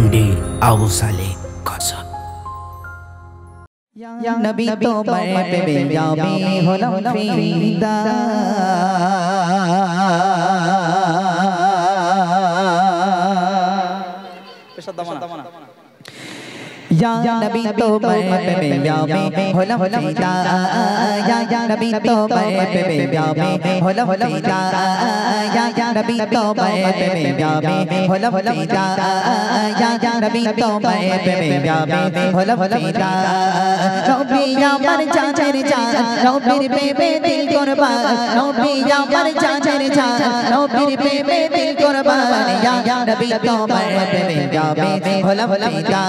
MD Abu সালে কসম या नबी तो मैं पे जाबी होलम फीदा या नबी तो मैं पे जाबी होलम फीदा या नबी तो मैं पे जाबी होलम फीदा या नबी तो मैं पे जाबी होलम फीदा या नबी तो मैं पे जाबी होलम फीदा नबी আমার জানের জান নবীর প্রেমে দিল কুরবান নবী আমার জানের জান নবীর প্রেমে দিল কুরবান ইয়া নবী তোমার প্রেমে যাবে হলাম ফিদা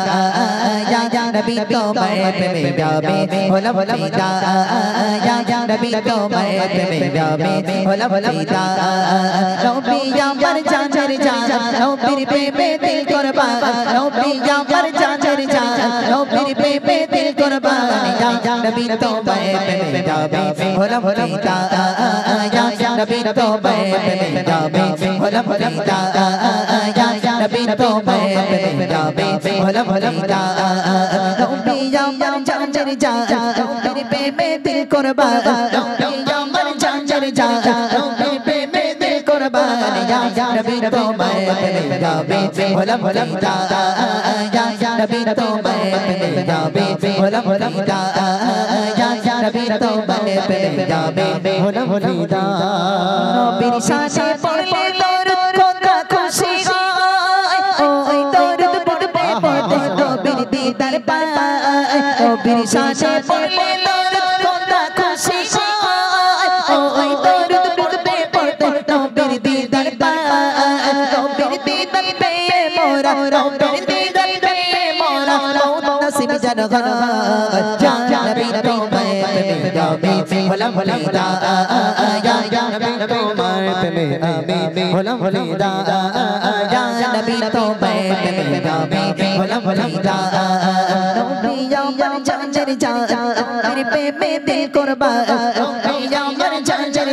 ইয়া নবী তোমার প্রেমে যাবে হলাম ফিদা ইয়া নবী তোমার প্রেমে যাবে হলাম ফিদা নবী আমার জানের জান নবীর প্রেমে দিল কুরবান নবী আমার জানের জান নবীর প্রেমে দিল কুরবান या नबी तो मैं पे जाबे होलम फीदा या नबी तो मैं पे जाबे होलम फीदा या नबी तो मैं पे जाबे होलम फीदा नबी या मन जान जान नबी पे में दिल कुर्बान नबी या मन जान जान नबी पे में दिल कुर्बान या नबी तो मैं पे जाबे होलम फीदा या नबी तो मैं पे जाबे होलम फीदा या नबी तो मैं पे जाबे होलम फीदा नबीर शाने पड़ले दौरत कोता खुशी गाय ओई दौरत पड़बे पड़ते नबीर दीदार पाए नबीर शाने पड़ले दौरत कोता खुशी गाय ओई दौरत पड़बे पड़ते नबीर दीदार पाए नबीर दीदार पे मोरा नबीर दीदार पे मोरा नसीब जन घना या नबी तो मैं पे जाबे होलम फीदा या नबी तो मैं पे जाबे होलम फीदा या नबी तो मैं पे जाबे होलम फीदा नबी या मन जान जान मेरे पे में दिल कुर्बान नबी या मन जान जान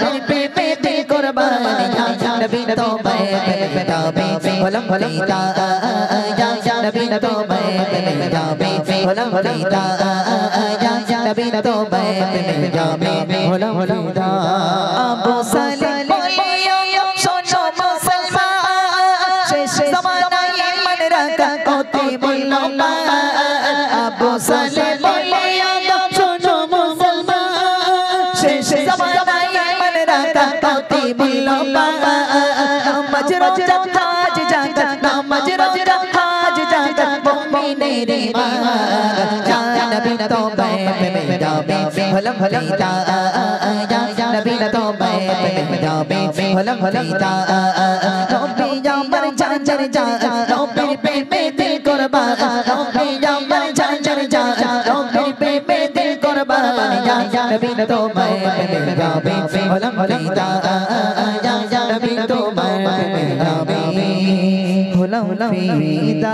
मेरे पे में दिल कुर्बान या नबी तो मैं पे जाबे होलम फीदा या नबी तो मैं पे जाबे होलम फीदा या नबी तो मैं पे जाबे होलम फीदा अबू साले बोलियो सुनो मुसलमान शेष ज़माना ये मन रखा कोती मुल्ला अबू साले बोलियो सुनो मुसलमान शेष ज़माना ये मन रखा कोती मुल्ला नमाज रोजा हाज जाता नमाज रोजा हाज जाता मोमिने रे या नबी तो मैं पे जाबे होलम फीदा या नबी तो मैं पे जाबे होलम फीदा नबी या मन जान जान नबी पे में दिल कुर्बान नबी या मन जान जान नबी पे में दिल कुर्बान या नबी तो मैं पे जाबे होलम फीदा या नबी तो मैं पे जाबे होलम फीदा